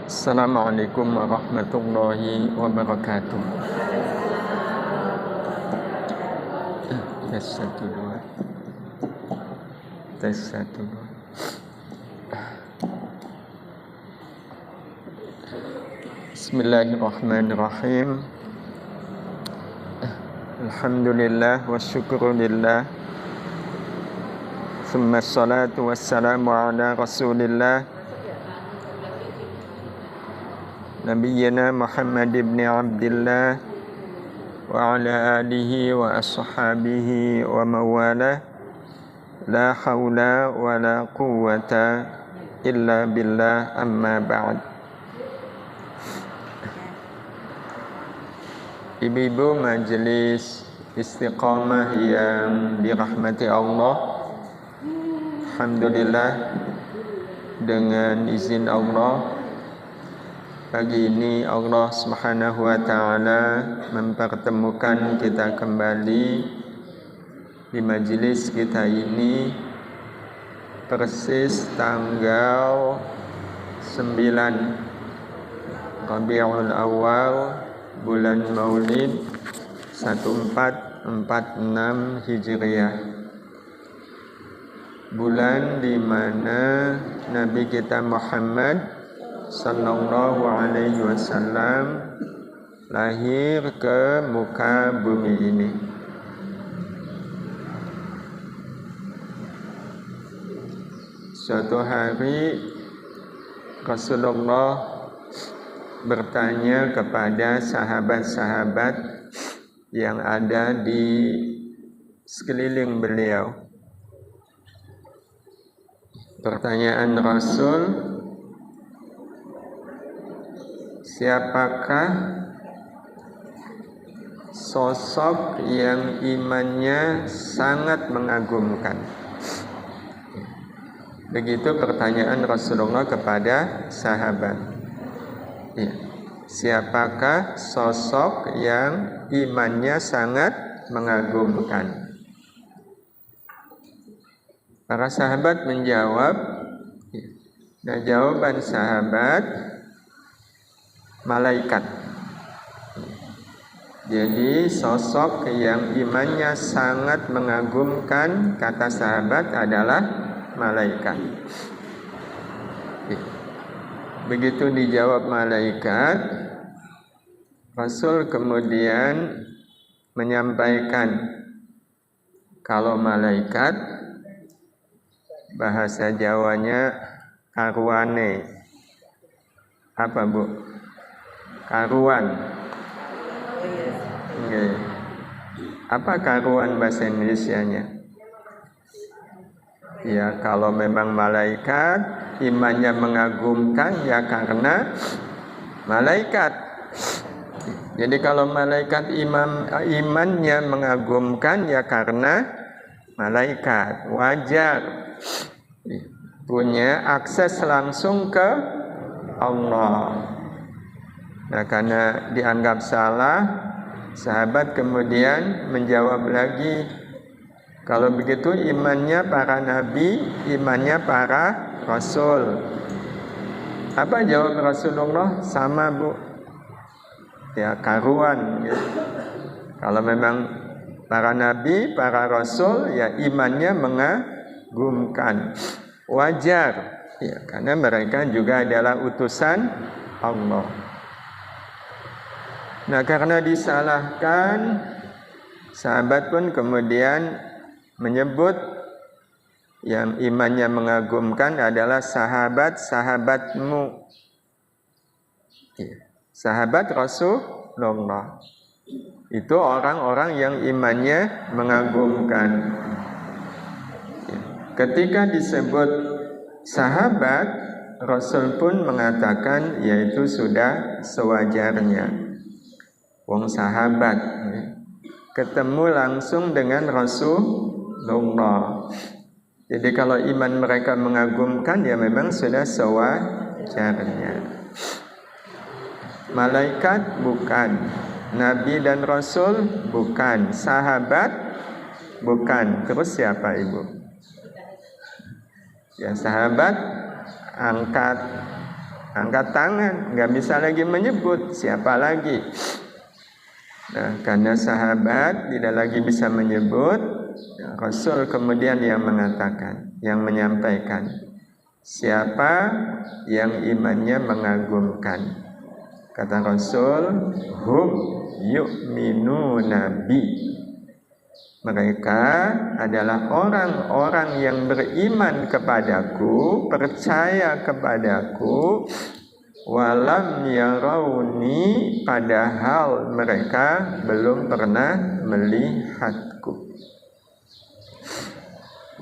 Assalamualaikum warahmatullahi wabarakatuh. Tes satu dua. Tes satu dua. Bismillahirrahmanirrahim. Alhamdulillah wa syukurulillah. Thumma salatu wassalamu ala rasulillah Nabiyyina Muhammad ibn Abdillah wa ala alihi wa ashabihi wa mawalah. La hawla wa la quwwata illa billah, amma ba'd. Ibu-ibu majelis istiqamah yang dirahmati Allah, alhamdulillah, dengan izin Allah, pagi ini Allah Subhanahu wa ta'ala mempertemukan kita kembali di majelis kita ini persis tanggal 9 Rabiul Awal bulan Maulid 1446 Hijriah, bulan di mana Nabi kita Muhammad sallallahu alaihi wasallam lahir ke muka bumi ini. Suatu hari Rasulullah bertanya kepada sahabat-sahabat yang ada di sekeliling beliau. Pertanyaan Rasul, siapakah sosok yang imannya sangat mengagumkan? Begitu pertanyaan Rasulullah kepada sahabat. Ya. Siapakah sosok yang imannya sangat mengagumkan? Para sahabat menjawab. Nah, jawaban sahabat, malaikat. Jadi sosok yang imannya sangat mengagumkan, kata sahabat, adalah malaikat. Begitu dijawab malaikat, Rasul kemudian menyampaikan kalau malaikat bahasa Jawanya karuane. Apa, Bu? Karuan. Okay. Apa karuan bahasa Indonesianya? Ya, kalau memang malaikat imannya mengagumkan, ya karena malaikat. Jadi kalau malaikat imannya mengagumkan, ya karena malaikat. Wajar punya akses langsung ke Allah. Nah, karena dianggap salah, sahabat kemudian menjawab lagi, kalau begitu imannya para nabi, imannya para rasul. Apa jawab Rasulullah? Sama, Bu. Ya, karuan. Gitu. Kalau memang para nabi, para rasul, ya imannya mengagumkan. Wajar. Ya, karena mereka juga adalah utusan Allah. Nah, karena disalahkan, sahabat pun kemudian menyebut yang imannya mengagumkan adalah sahabat-sahabatmu. Sahabat Rasulullah. Itu orang-orang yang imannya mengagumkan. Ketika disebut sahabat, Rasul pun mengatakan yaitu sudah sewajarnya. Wong sahabat ketemu langsung dengan Rasulullah. Jadi kalau iman mereka mengagumkan, ya memang sudah sewajarnya. Malaikat bukan, nabi dan rasul bukan, sahabat bukan. Terus siapa, Ibu? Ya, sahabat angkat angkat tangan, nggak bisa lagi menyebut siapa lagi. Nah, karena sahabat tidak lagi bisa menyebut, Rasul kemudian yang mengatakan, yang menyampaikan, siapa yang imannya mengagumkan. Kata Rasul, hum yu'minuna bi. Mereka adalah orang-orang yang beriman kepadaku, percaya kepadaku, walam yarawni, padahal mereka belum pernah melihatku,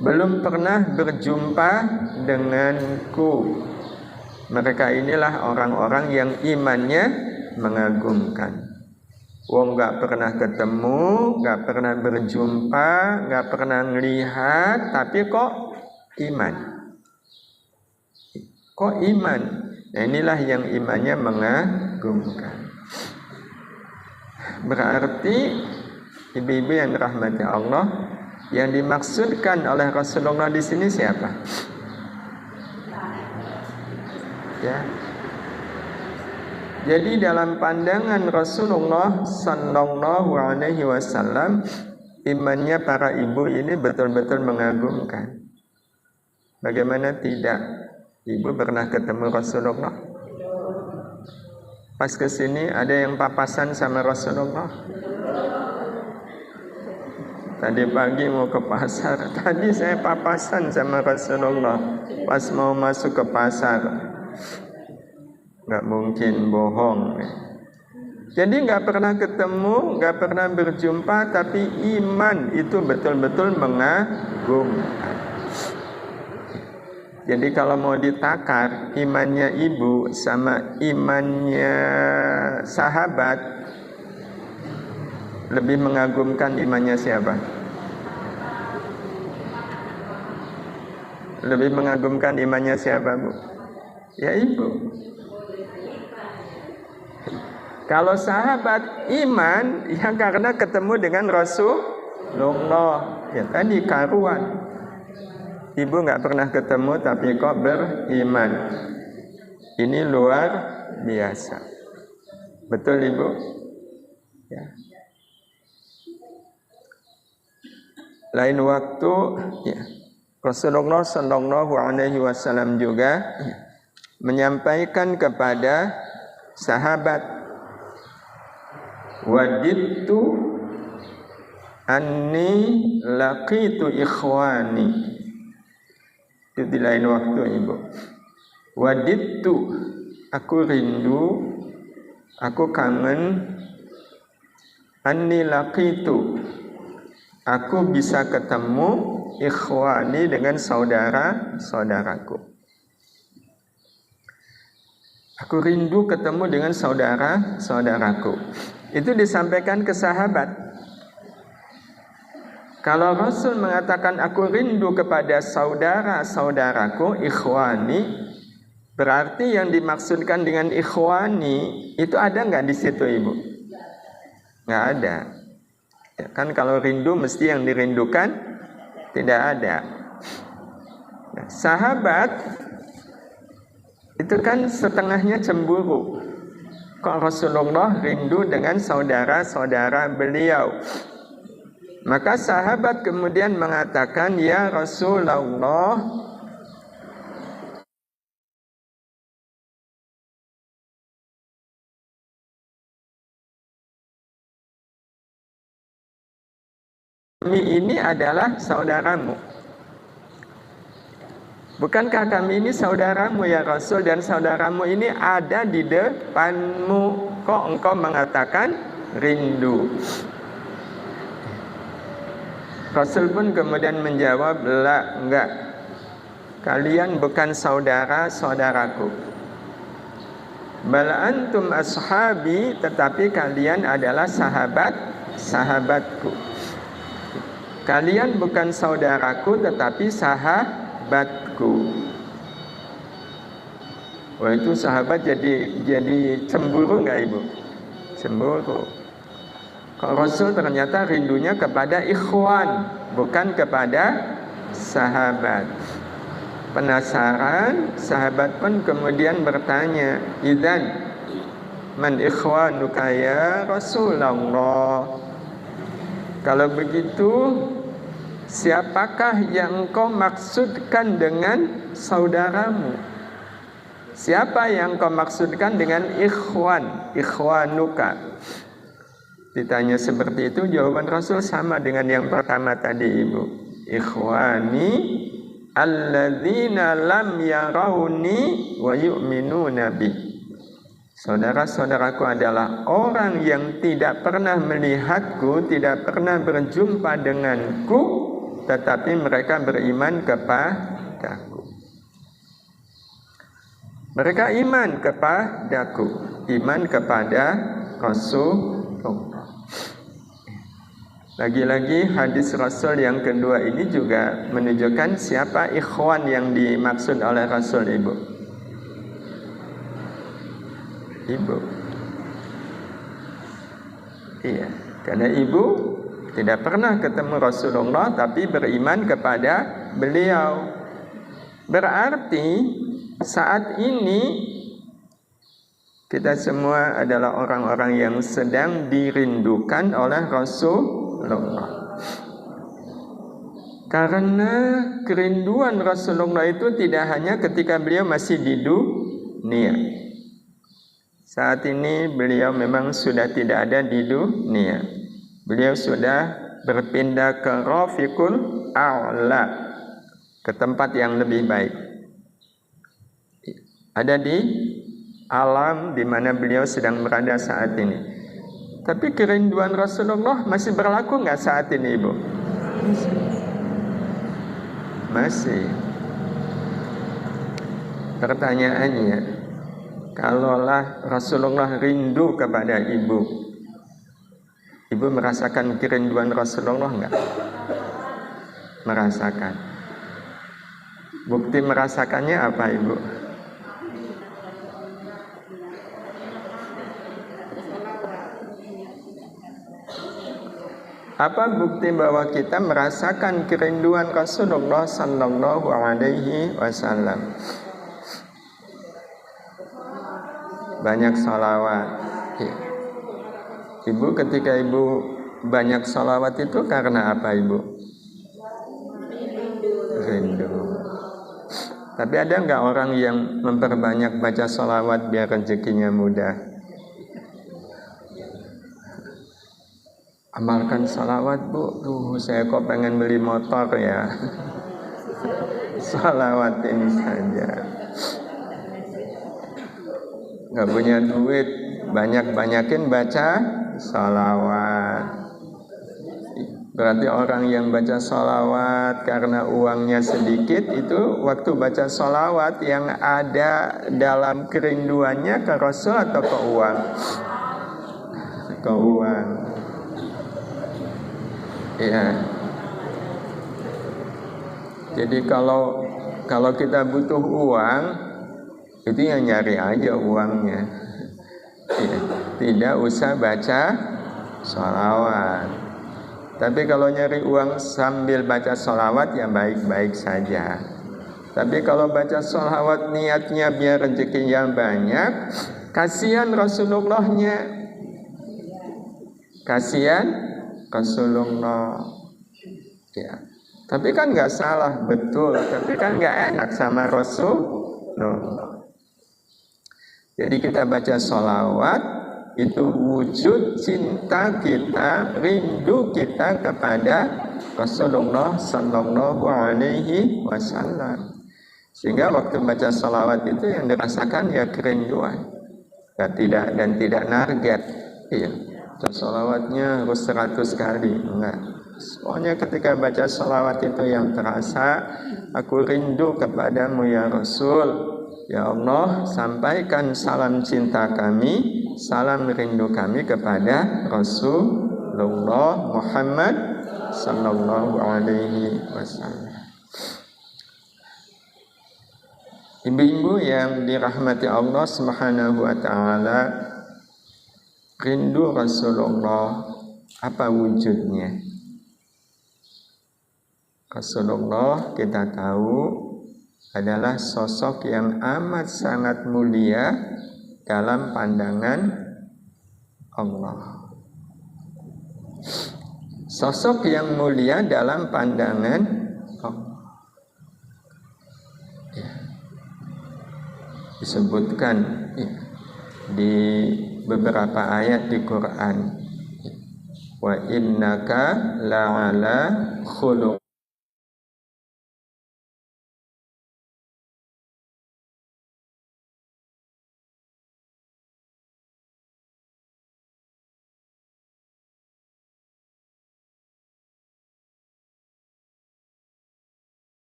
belum pernah berjumpa denganku. Mereka inilah orang-orang yang imannya mengagumkan. Wong gak pernah ketemu, gak pernah berjumpa, gak pernah melihat, tapi kok iman. Kok iman? Nah, inilah yang imannya mengagumkan. Berarti ibu-ibu yang dirahmati Allah, yang dimaksudkan oleh Rasulullah di sini siapa? Ya. Jadi dalam pandangan Rasulullah sallallahu alaihi wasallam, imannya para ibu ini betul-betul mengagumkan. Bagaimana tidak? Ibu pernah ketemu Rasulullah? Pas kesini ada yang papasan sama Rasulullah? Tadi pagi mau ke pasar, tadi saya papasan sama Rasulullah pas mau masuk ke pasar. Gak mungkin bohong. Jadi gak pernah ketemu, gak pernah berjumpa, tapi iman itu betul-betul mengagumkan. Jadi kalau mau ditakar imannya ibu sama imannya sahabat, lebih mengagumkan imannya siapa? Lebih mengagumkan imannya siapa, Bu? Ya ibu. Kalau sahabat iman, ya karena ketemu dengan Rasulullah. Ya tadi karuan. Ibu gak pernah ketemu tapi kok beriman. Ini luar biasa. Betul ibu? Ya. Lain waktu, ya, Rasulullah sallallahu alaihi wasallam juga menyampaikan kepada sahabat, wadittu anni laqitu ikhwani. Itu di lain waktu ibu. Wadittu, aku rindu, aku kangen, anni laqitu, aku bisa ketemu ikhwani dengan saudara-saudaraku. Aku rindu ketemu dengan saudara-saudaraku. Itu disampaikan ke sahabat. Kalau Rasul mengatakan aku rindu kepada saudara-saudaraku, ikhwani, berarti yang dimaksudkan dengan ikhwani itu ada nggak di situ ibu? Nggak ada. Ya, kan kalau rindu mesti yang dirindukan tidak ada. Nah, sahabat itu kan setengahnya cemburu. Kok Rasulullah rindu dengan saudara-saudara beliau? Maka sahabat kemudian mengatakan, ya Rasulullah, kami ini adalah saudaramu. Bukankah kami ini saudaramu ya Rasul, dan saudaramu ini ada di depanmu? Kok engkau mengatakan rindu? Rasul pun kemudian menjawab, la, enggak. Kalian bukan saudara-saudaraku. Bal antum ashabi, tetapi kalian adalah sahabatku. Kalian bukan saudaraku, tetapi sahabatku. Wah, itu sahabat jadi cemburu enggak ibu? Cemburu. Kalau Rasul ternyata rindunya kepada ikhwan, bukan kepada sahabat. Penasaran, sahabat pun kemudian bertanya, "Idzan man ikhwanuka ya Rasulullah?" Kalau begitu, siapakah yang kau maksudkan dengan saudaramu? Siapa yang kau maksudkan dengan ikhwanuka? Ditanya seperti itu, jawaban Rasul sama dengan yang pertama tadi, Ibu. Ikhwani alladzina lam yarawni wa yu'minuna bi. Saudara-saudaraku adalah orang yang tidak pernah melihatku, tidak pernah berjumpa denganku, tetapi mereka beriman kepadaku. Mereka iman kepadaku, iman kepada Rasulullah. Lagi-lagi hadis Rasul yang kedua ini juga menunjukkan siapa ikhwan yang dimaksud oleh Rasul, Ibu. Ibu. Iya, karena ibu tidak pernah ketemu Rasulullah tapi beriman kepada beliau. Berarti saat ini kita semua adalah orang-orang yang sedang dirindukan oleh Rasulullah. Karena kerinduan Rasulullah itu tidak hanya ketika beliau masih di dunia. Saat ini beliau memang sudah tidak ada di dunia. Beliau sudah berpindah ke Rafiqul A'la, ke tempat yang lebih baik. Ada di alam di mana beliau sedang berada saat ini. Tapi kerinduan Rasulullah masih berlaku nggak saat ini, Ibu? Masih. Pertanyaannya, kalaulah Rasulullah rindu kepada ibu, ibu merasakan kerinduan Rasulullah nggak? Merasakan. Bukti merasakannya apa, Ibu? Apa bukti bahwa kita merasakan kerinduan Rasulullah sallallahu alaihi wasallam? Banyak salawat. Ibu, ketika ibu banyak salawat itu karena apa, Ibu? Rindu. Tapi ada nggak orang yang memperbanyak baca salawat biar rezekinya mudah? Amalkan salawat, Bu. Saya kok pengen beli motor ya. Salawat ini saja. Nggak punya duit, banyak-banyakin baca salawat. Berarti orang yang baca salawat karena uangnya sedikit, itu waktu baca salawat yang ada dalam kerinduannya ke Rasul atau ke uang? Ke uang. Ya. Jadi kalau kita butuh uang, itu yang nyari aja uangnya. Ya. Tidak usah baca sholawat. Tapi kalau nyari uang sambil baca sholawat ya baik-baik saja. Tapi kalau baca sholawat niatnya biar rezekinya banyak, kasihan Rasulullahnya. Kasihan Rasulullah, ya. Tapi kan nggak salah, betul. Tapi kan nggak enak sama Rasulullah. Jadi kita baca sholawat itu wujud cinta kita, rindu kita kepada Rasulullah Sallallahu Alaihi Wasallam. Sehingga waktu baca sholawat itu yang dirasakan ya kerinduan, dan tidak narget, iya. Sholawatnya harus 100 kali, enggak. Pokoknya ketika baca sholawat itu yang terasa, aku rindu kepadamu ya Rasul. Ya Allah, sampaikan salam cinta kami, salam rindu kami kepada Rasulullah Muhammad Sallallahu Alaihi Wasallam. Ibu-ibu yang dirahmati Allah Subhanahu Wa Taala, rindu Rasulullah, apa wujudnya? Rasulullah kita tahu adalah sosok yang amat sangat mulia dalam pandangan Allah. Sosok yang mulia dalam pandangan Allah. Ya. Disebutkan ya, di beberapa ayat di Quran. Wa innaka la'ala khuluq.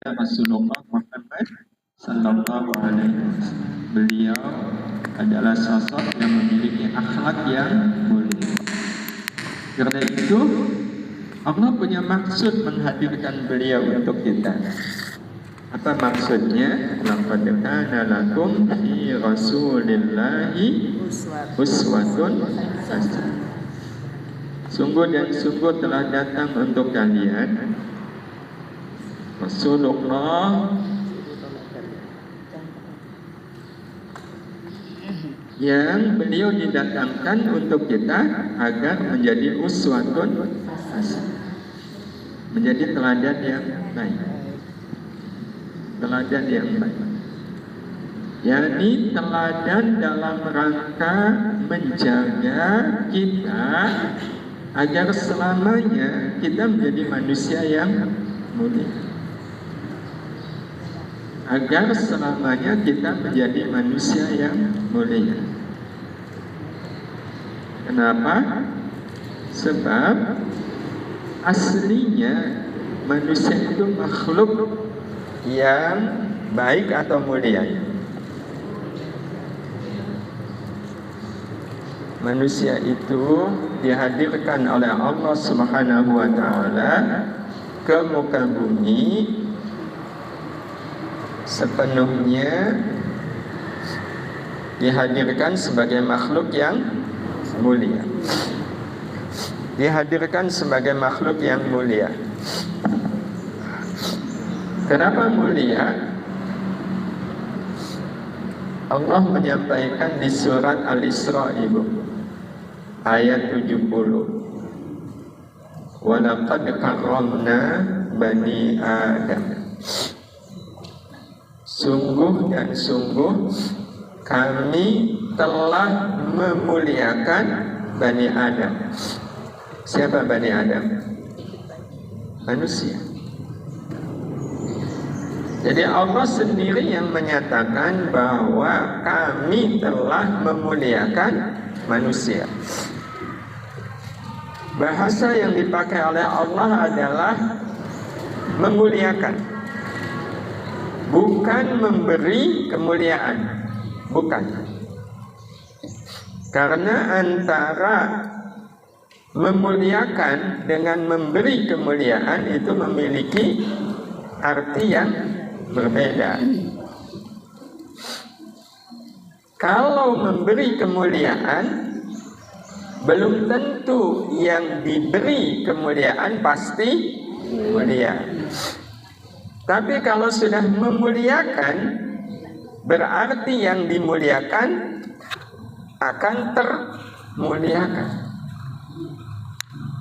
Rasulullah Muhammad Sallallahu Alaihi Wasallam. Beliau adalah sosok yang memiliki akhlak yang mulia. Karena itu Allah punya maksud menghadirkan beliau untuk kita. Apa maksudnya? Laqad kana lakum fi Rasulillahi uswatun hasanah. Sungguh dan sungguh telah datang untuk kalian Rasulullah yang beliau didatangkan untuk kita agar menjadi uswatun hasanah, menjadi teladan yang baik, teladan yang baik, yakni teladan dalam rangka menjaga kita agar selamanya kita menjadi manusia yang mulia, agar selamanya kita menjadi manusia yang mulia. Kenapa? Sebab aslinya manusia itu makhluk yang baik atau mulia. Manusia itu dihadirkan oleh Allah Subhanahu wa taala ke muka bumi sepenuhnya dihadirkan sebagai makhluk yang mulia. Dihadirkan sebagai makhluk yang mulia. Kenapa mulia? Allah menyampaikan di surat Al-Isra ayat 70. Wa laqad karramna bani Adam. Sungguh dan sungguh kami telah memuliakan Bani Adam. Siapa Bani Adam? Manusia. Jadi Allah sendiri yang menyatakan bahwa kami telah memuliakan manusia. Bahasa yang dipakai oleh Allah adalah memuliakan, bukan memberi kemuliaan, bukan. Karena antara memuliakan dengan memberi kemuliaan itu memiliki arti yang berbeda. Kalau memberi kemuliaan, belum tentu yang diberi kemuliaan pasti mulia. Tapi kalau sudah memuliakan, berarti yang dimuliakan akan termuliakan.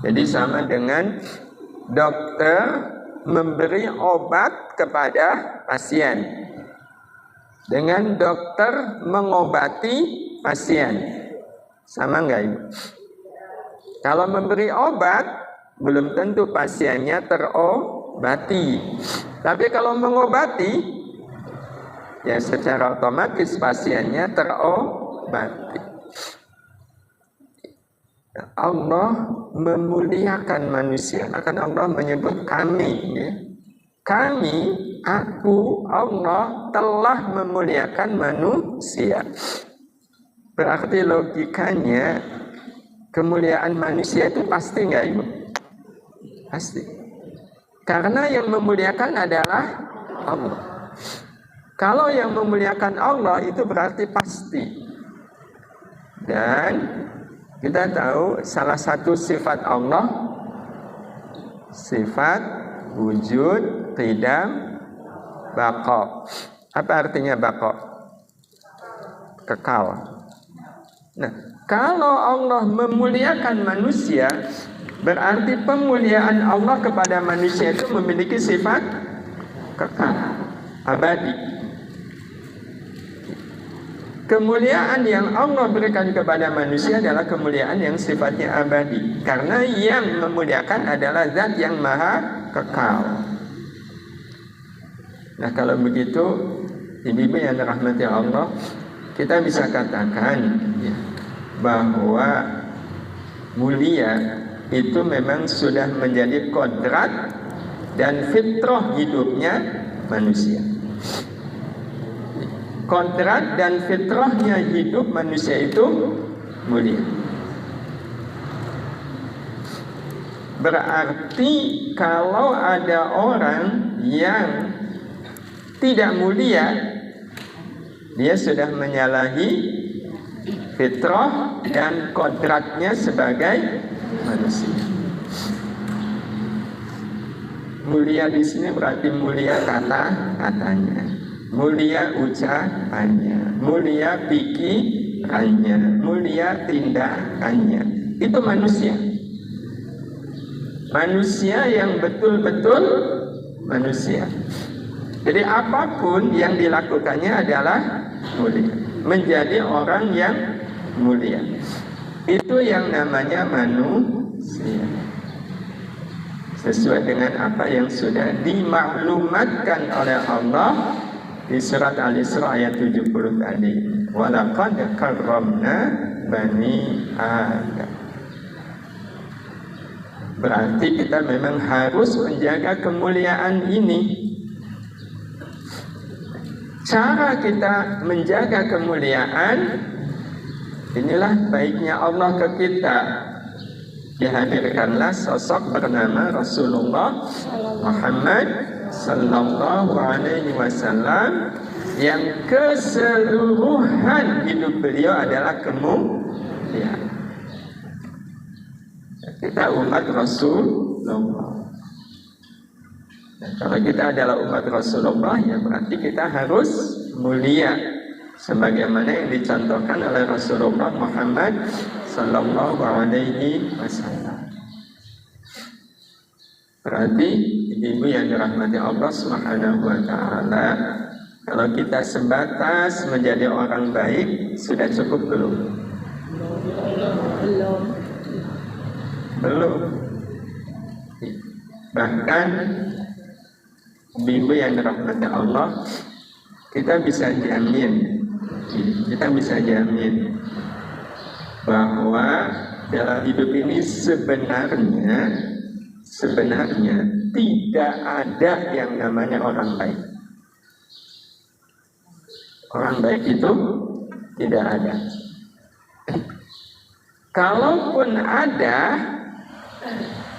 Jadi sama dengan dokter memberi obat kepada pasien, dengan dokter mengobati pasien. Sama enggak Ibu? Kalau memberi obat, belum tentu pasiennya terobati. Tapi kalau mengobati, ya secara otomatis pasiennya terobati. Allah memuliakan manusia, akan Allah menyebut kami, ya. Kami, aku, Allah telah memuliakan manusia. Berarti logikanya kemuliaan manusia itu pasti nggak Ibu? Pasti. Karena yang memuliakan adalah Allah. Kalau yang memuliakan Allah itu berarti pasti. Dan kita tahu salah satu sifat Allah, sifat wujud, qidam, Baqa. Apa artinya baqa? Kekal. Nah, kalau Allah memuliakan manusia, berarti pemuliaan Allah kepada manusia itu memiliki sifat kekal, abadi. Kemuliaan yang Allah berikan kepada manusia adalah kemuliaan yang sifatnya abadi, karena yang memuliakan adalah zat yang maha kekal. Nah, kalau begitu, ibu-ibu yang dirahmati Allah, kita bisa katakan ya, bahwa mulia itu memang sudah menjadi kodrat dan fitrah hidupnya manusia. Kodrat dan fitrahnya hidup manusia itu mulia. Berarti kalau ada orang yang tidak mulia, dia sudah menyalahi fitrah dan kodratnya sebagai manusia. Mulia di sini berarti mulia kata-katanya, mulia ucapannya, mulia pikirannya, mulia tindakannya. Itu manusia. Manusia yang betul-betul manusia. Jadi apapun yang dilakukannya adalah mulia. Menjadi orang yang mulia. Itu yang namanya manusia. Sesuai dengan apa yang sudah dimaklumatkan oleh Allah di surat Al-Isra ayat 70 tadi. Walaqad karramna bani Adam. Berarti kita memang harus menjaga kemuliaan ini. Cara kita menjaga kemuliaan, inilah baiknya Allah ke kita. Dihadirkanlah sosok bernama Rasulullah Muhammad sallallahu alaihi wasallam yang keseluruhan hidup beliau adalah kemuliaan. Kita umat Rasulullah. Dan kalau kita adalah umat Rasulullah, ya berarti kita harus mulia sebagaimana yang dicontohkan oleh Rasulullah Muhammad sallallahu alaihi wasallam. Berarti ibu yang dirahmati Allah Subhanahu wa taala, kalau kita sebatas menjadi orang baik sudah cukup belum? Belum. Bahkan ibu yang dirahmati Allah, kita bisa jamin bahwa dalam hidup ini sebenarnya tidak ada yang namanya orang baik. Orang baik itu tidak ada. Kalaupun ada,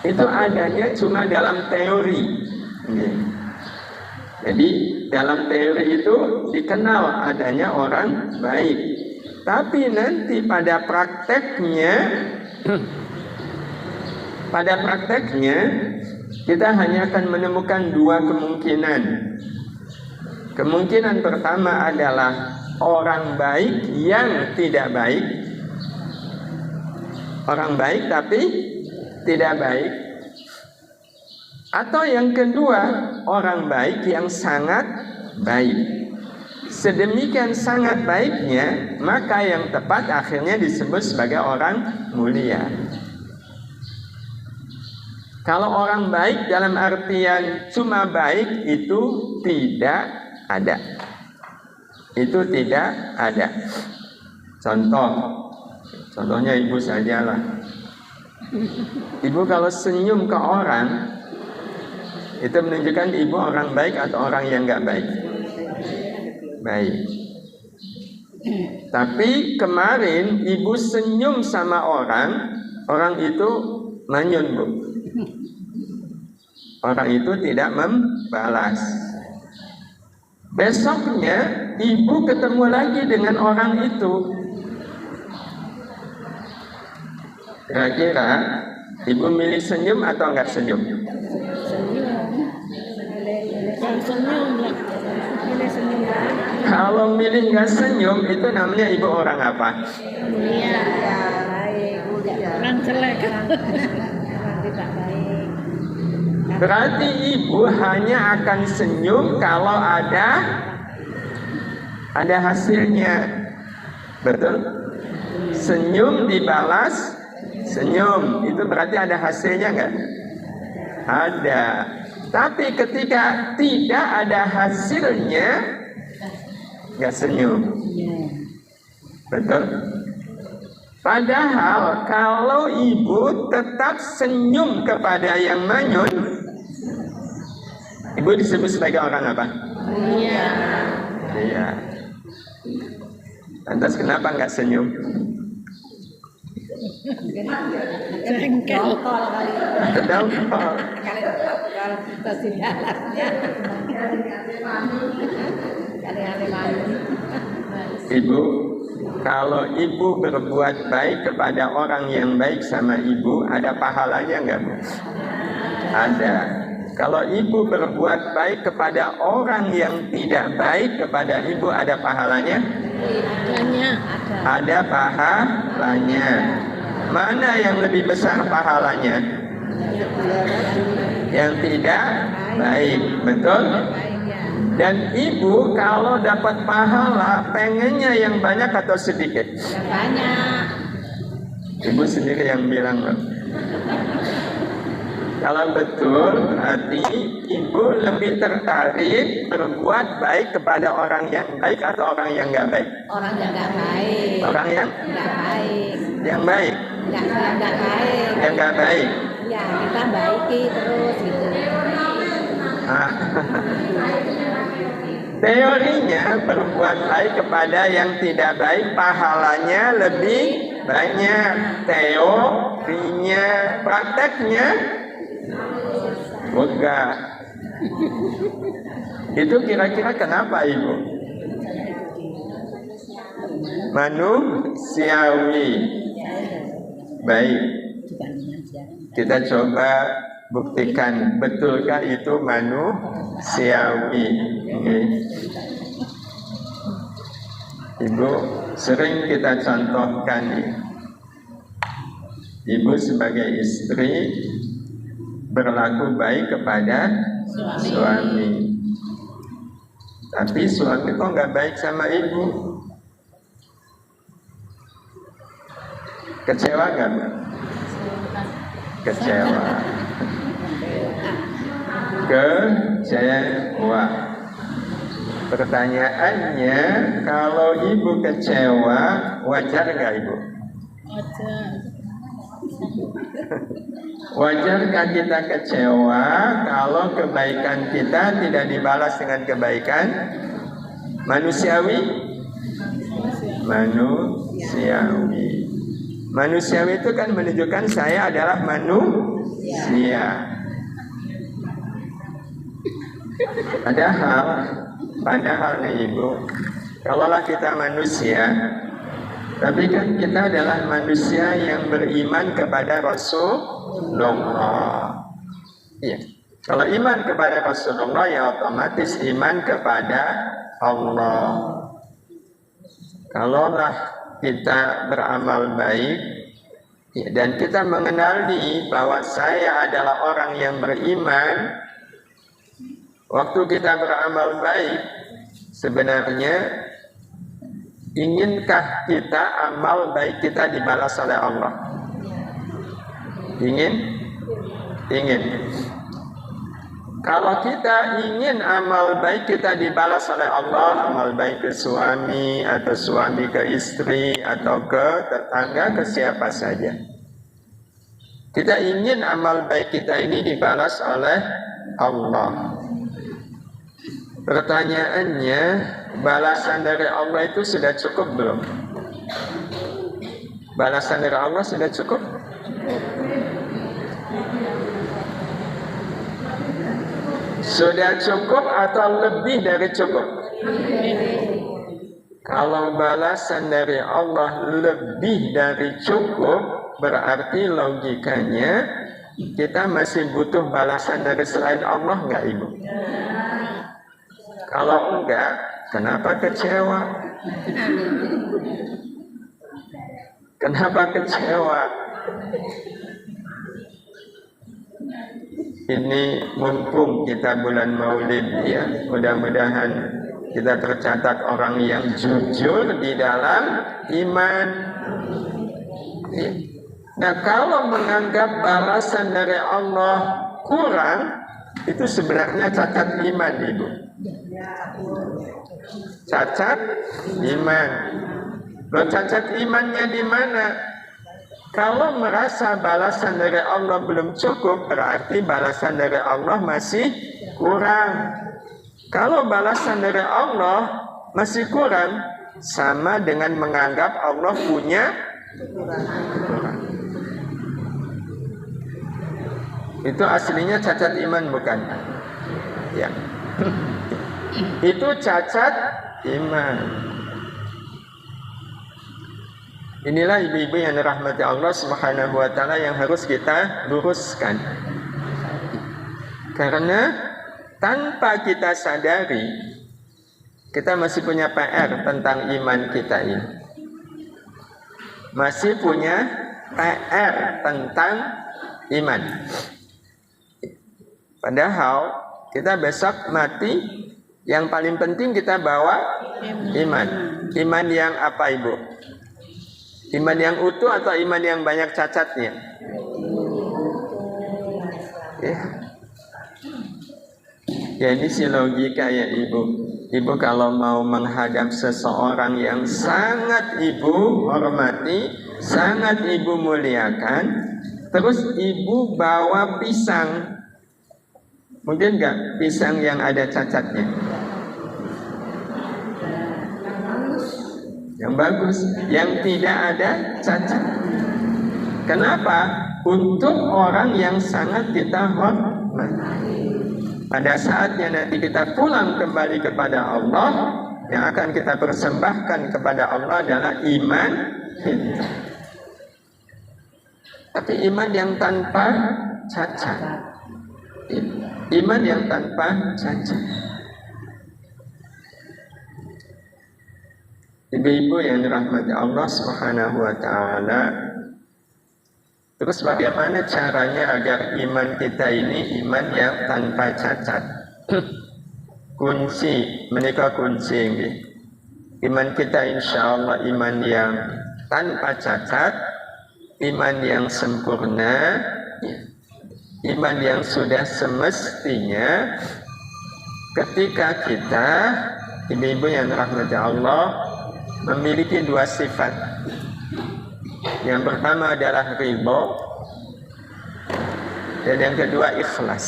itu adanya cuma dalam teori. Jadi dalam teori itu dikenal adanya orang baik, tapi nanti pada prakteknya kita hanya akan menemukan dua kemungkinan. Kemungkinan pertama adalah orang baik yang tidak baik, orang baik tapi tidak baik. Atau yang kedua, orang baik yang sangat baik. Sedemikian sangat baiknya, maka yang tepat akhirnya disebut sebagai orang mulia. Kalau orang baik dalam artian cuma baik, itu tidak ada. Itu tidak ada. Contohnya ibu sajalah. Ibu kalau senyum ke orang, itu menunjukkan ibu orang baik atau orang yang nggak baik? Baik. Tapi kemarin ibu senyum sama orang itu manyun, Bu. Orang itu tidak membalas. Besoknya ibu ketemu lagi dengan orang itu. Kira-kira ibu milih senyum atau enggak senyum? Kalau milih nggak senyum itu namanya ibu orang apa? Iya, baik. Orang jelek. Orang tidak baik. Berarti ibu hanya akan senyum kalau ada hasilnya. Betul? Senyum dibalas senyum, itu berarti ada hasilnya nggak? Ada. Tapi ketika tidak ada hasilnya, nggak senyum. Betul? Padahal kalau ibu tetap senyum kepada yang manyun, ibu disebut sebagai orang apa? Iya. Iya. Lantas kenapa nggak senyum? Jengkel. Kedongkol. Kalau kita sialatnya. Ibu, kalau ibu berbuat baik kepada orang yang baik sama ibu, ada pahalanya nggak, Bu? Ada. Kalau ibu berbuat baik kepada orang yang tidak baik kepada ibu, ada pahalanya? Ada pahalanya. Mana yang lebih besar pahalanya? Yang tidak baik, betul? Dan ibu kalau dapat pahala, pengennya yang banyak atau sedikit? Banyak. Ibu sendiri yang bilang, loh. Kalau betul, berarti ibu lebih tertarik berbuat baik kepada orang yang baik atau orang yang nggak baik? Orang yang nggak baik. Orang yang nggak baik. Yang baik? Yang nggak baik. Yang nggak baik? Ya kita baiki terus gitu. Teorinya berbuat baik kepada yang tidak baik pahalanya lebih banyak. Teorinya, prakteknya enggak. Itu kira-kira kenapa, Ibu? Manusiawi. Baik. Kita coba buktikan, betulkah itu manusiawi? Okay. Ibu, sering kita contohkan nih. Ibu sebagai istri berlaku baik kepada suami. Tapi suami kok nggak baik sama ibu? Kecewa nggak? Kecewa. Kecewa. Pertanyaannya, kalau ibu kecewa, wajar nggak ibu? Wajar. Wajarkah kita kecewa kalau kebaikan kita tidak dibalas dengan kebaikan? Manusiawi? Manusiawi. Manusiawi itu kan menunjukkan saya adalah manusia. Padahal nih Ibu, kalaulah kita manusia, tapi kan kita adalah manusia yang beriman kepada Rasulullah. Iya. Kalau iman kepada Rasulullah ya otomatis iman kepada Allah. Kalaulah kita beramal baik ya, dan kita mengenali bahwa saya adalah orang yang beriman, waktu kita beramal baik, sebenarnya inginkah kita amal baik kita dibalas oleh Allah? Ingin? Ingin. Kalau kita ingin amal baik kita dibalas oleh Allah, amal baik ke suami atau suami ke istri atau ke tetangga, ke siapa saja, kita ingin amal baik kita ini dibalas oleh Allah. Pertanyaannya, balasan dari Allah itu sudah cukup belum? Balasan dari Allah sudah cukup? Sudah cukup atau lebih dari cukup? Kalau balasan dari Allah lebih dari cukup, berarti logikanya kita masih butuh balasan dari selain Allah, enggak Ibu? Kalau enggak, Kenapa kecewa? Kenapa kecewa? Ini mumpung kita bulan Maulid ya, mudah-mudahan kita tercatat orang yang jujur di dalam iman. Nah, kalau menganggap balasan dari Allah kurang, itu sebenarnya cacat iman, Ibu. Cacat iman. Loh, cacat imannya di mana? Kalau merasa balasan dari Allah belum cukup, berarti balasan dari Allah masih kurang. Kalau balasan dari Allah masih kurang, sama dengan menganggap Allah punya kurang. Itu aslinya cacat iman, bukan? Ya. Itu cacat iman. Inilah ibu-ibu yang dirahmati Allah Subhanahu wa taala yang harus kita luruskan. Karena tanpa kita sadari, kita masih punya PR tentang iman kita ini. Masih punya PR tentang iman. Padahal kita besok mati, yang paling penting kita bawa iman. Iman yang apa, Ibu? Iman yang utuh atau iman yang banyak cacatnya? Ya ini sih logika ya, Ibu. Ibu kalau mau menghadap seseorang yang sangat Ibu hormati, sangat Ibu muliakan, terus Ibu bawa pisang. Mungkin nggak pisang yang ada cacatnya? Yang bagus, yang tidak ada cacat. Kenapa? Untuk orang yang sangat kita hormati. Pada saatnya nanti kita pulang kembali kepada Allah, yang akan kita persembahkan kepada Allah adalah iman kita. Tapi iman yang tanpa cacat. Iman yang tanpa cacat. Ibu-ibu yang dirahmati Allah Subhanahu wa taala. Terus bagaimana caranya agar iman kita ini iman yang tanpa cacat? Kunci, menikah kunci ini. Iman kita insya Allah iman yang tanpa cacat, iman yang sempurna, iman yang sudah semestinya ketika kita, ibu-ibu yang dirahmati Allah, memiliki dua sifat. Yang pertama adalah ridho, dan yang kedua ikhlas.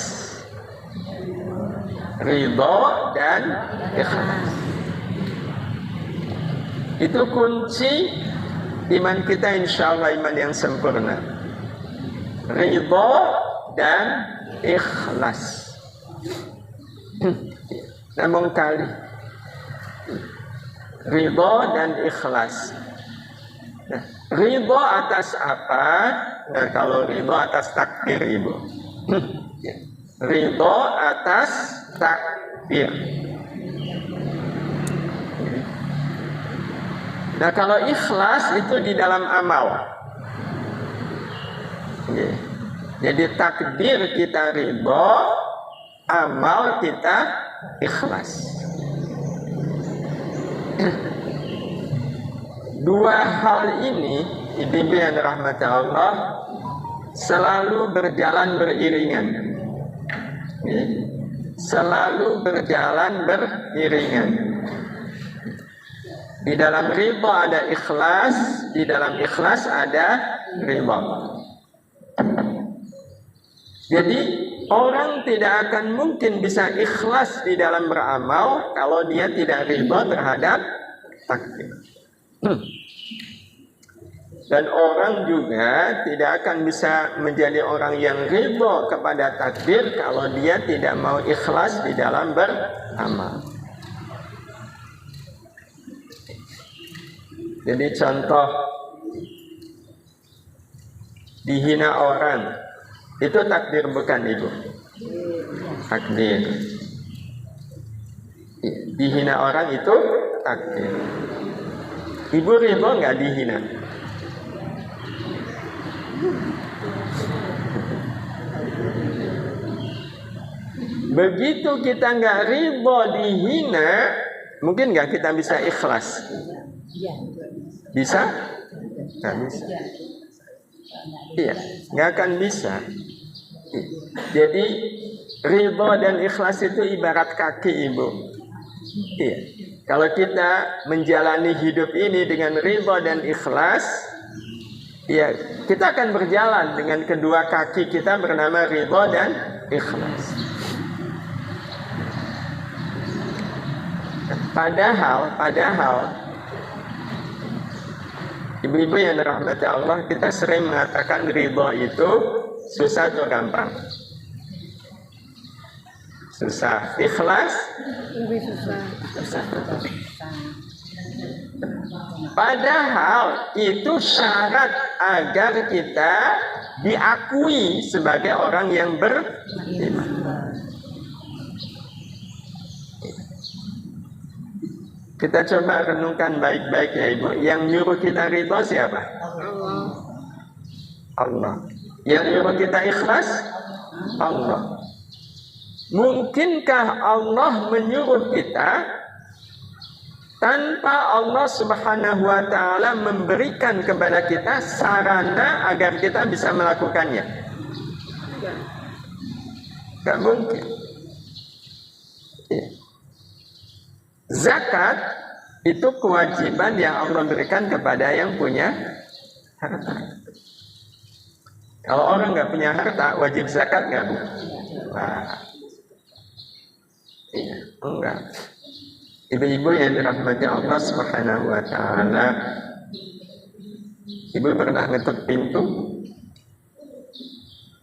Ridho dan ikhlas. Itu kunci iman kita, insya Allah iman yang sempurna. Ridho dan ikhlas. Namun kali ridho dan ikhlas. Nah, ridho atas apa? Nah, kalau ridho atas takdir, Ibu. Ridho atas takdir. Nah, kalau ikhlas itu di dalam amal. Jadi takdir kita ridho, amal kita ikhlas. Dua hal ini, ibu yang dirahmati Allah, selalu berjalan beriringan. Selalu berjalan beriringan. Di dalam ridho ada ikhlas, di dalam ikhlas ada ridho. Jadi orang tidak akan mungkin bisa ikhlas di dalam beramal kalau dia tidak ridho terhadap takdir. Dan orang juga tidak akan bisa menjadi orang yang ridho kepada takdir kalau dia tidak mau ikhlas di dalam beramal. Jadi contoh, dihina orang, itu takdir bukan, Ibu? Takdir. Dihina orang itu takdir. Ibu ridho nggak dihina? Begitu kita nggak ridho dihina, mungkin nggak kita bisa ikhlas? Bisa? Nggak bisa. Iya, nggak akan bisa. Jadi ridho dan ikhlas itu ibarat kaki, Ibu. Iya. Kalau kita menjalani hidup ini dengan ridho dan ikhlas, ya kita akan berjalan dengan kedua kaki kita bernama ridho dan ikhlas. Padahal ibu-ibu yang dirahmati Allah, kita sering mengatakan ridho itu susah atau gampang? Susah. Ikhlas? Lebih susah. Padahal itu syarat agar kita diakui sebagai orang yang beriman. Kita coba renungkan baik-baik ya Ibu. Yang nyuruh kita ridho siapa? Allah. Yang nyuruh kita ikhlas? Allah. Mungkinkah Allah menyuruh kita tanpa Allah Subhanahu wa Ta'ala memberikan kepada kita sarana agar kita bisa melakukannya? Gak mungkin. Zakat itu kewajiban yang Allah berikan kepada yang punya harta. Kalau orang nggak punya harta, wajib zakat nggak? Wah, iya, enggak. Ibu-ibu yang dirahmati Allah Subhanahu wa Ta'ala, Ibu pernah ngetuk pintu?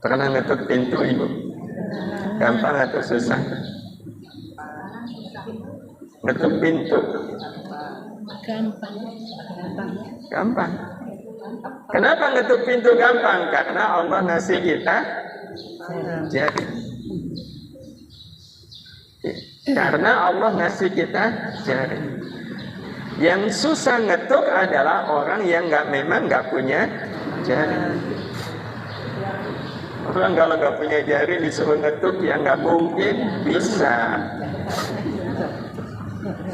Pernah ngetuk pintu Ibu? Gampang atau susah? Ngetuk pintu gampang. Kenapa ngetuk pintu gampang? Karena Allah ngasih kita jari. Karena Allah ngasih kita jari. Yang susah ngetuk adalah orang yang memang nggak punya jari. Orang kalau nggak punya jari disuruh ngetuk ya nggak mungkin bisa.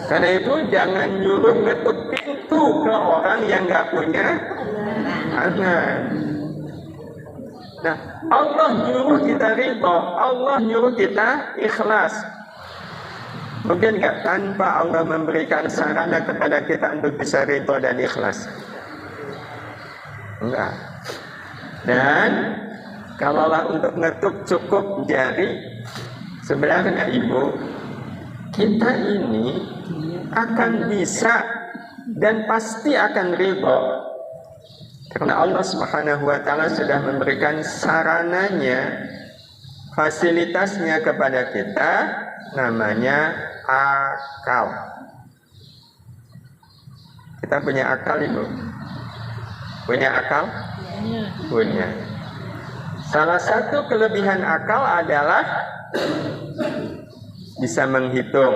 Karena itu jangan nyuruh ngetuk pintu ke orang yang nggak punya anak. Nah, Allah nyuruh kita ridho, Allah nyuruh kita ikhlas. Mungkin nggak tanpa Allah memberikan sarana kepada kita untuk bisa ridho dan ikhlas? Enggak. Dan kalaulah untuk ngetuk cukup jari, sebenarnya Ibu, kita ini akan bisa dan pasti akan ridho karena Allah Subhanahu wa Ta'ala sudah memberikan sarananya, fasilitasnya kepada kita, namanya akal. Kita punya akal Ibu? Punya akal? Punya. Salah satu kelebihan akal adalah bisa menghitung.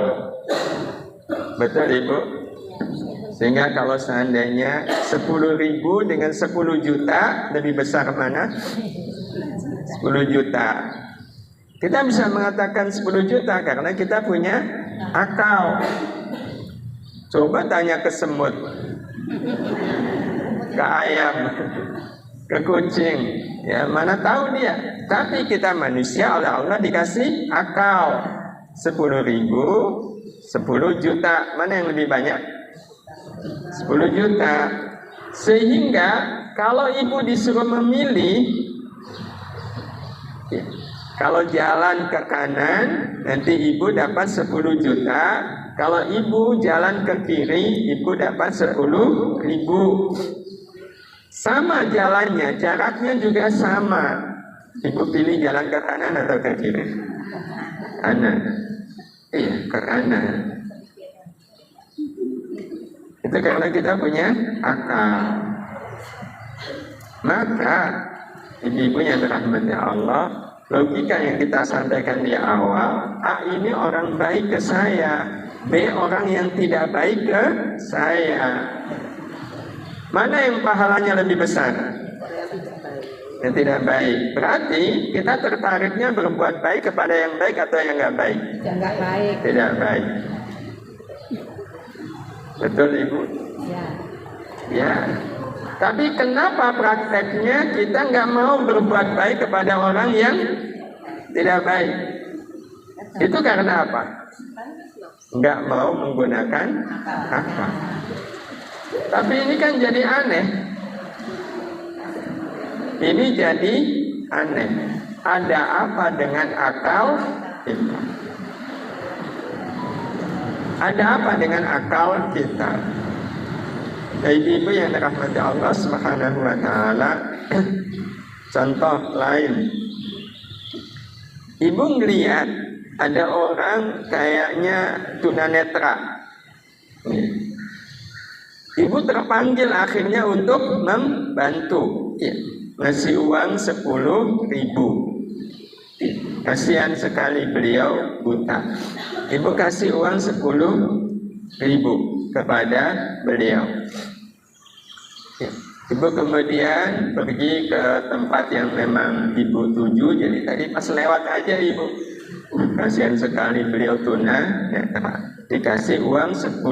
Betul Ibu? Sehingga kalau seandainya 10.000 dengan 10 juta lebih besar mana? 10 juta. Kita bisa mengatakan 10 juta karena kita punya akal. Coba tanya ke semut, ke ayam, ke kucing, ya mana tahu dia. Tapi kita manusia oleh Allah dikasih akal. 10.000, 10 juta, mana yang lebih banyak? 10 juta. Sehingga kalau Ibu disuruh memilih, ya, kalau jalan ke kanan nanti Ibu dapat 10 juta. Kalau Ibu jalan ke kiri, Ibu dapat 10.000. Sama jalannya, jaraknya juga sama. Ibu pilih jalan ke kanan atau ke kiri? Kanan. Iya, ke kanan. Itu karena kita punya akal. Maka ibu-ibu yang dirahmati Allah, logika yang kita sampaikan di awal, ini orang baik ke saya, B. Orang yang tidak baik ke saya. Mana yang pahalanya lebih besar? Yang tidak baik. Berarti kita tertariknya berbuat baik kepada yang baik atau yang nggak baik? Yang nggak baik. Tidak baik. Betul Ibu? Ya. Ya. Tapi kenapa prakteknya kita nggak mau berbuat baik kepada orang yang tidak baik? Itu karena apa? Nggak mau menggunakan akal. Tapi ini kan jadi aneh. Ini jadi aneh. Ada apa dengan akal kita? Ada apa dengan akal kita? Ibu yang dirahmati Allah Subhanahu wa taala. Contoh lain. Ibu ngelihat ada orang kayaknya tunanetra. Ibu terpanggil akhirnya untuk membantu. Ya, ngasih uang 10.000. Kasihan sekali beliau buta. Ibu kasih uang 10.000 kepada beliau. Ya. Ibu kemudian pergi ke tempat yang memang ibu tuju. Jadi tadi pas lewat aja ibu, kasihan sekali beliau tuna, ya, dikasih uang 10.000.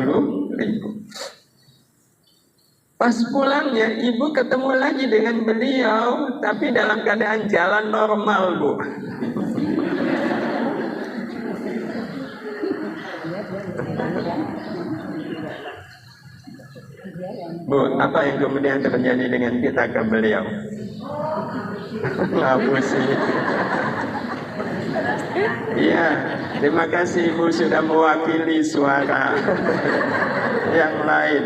Pas pulangnya ibu ketemu lagi dengan beliau, tapi dalam keadaan jalan normal Bu. Bu, apa yang kemudian terjadi dengan kita ke beliau? Ngapusi. Iya, terima kasih Ibu sudah mewakili suara yang lain.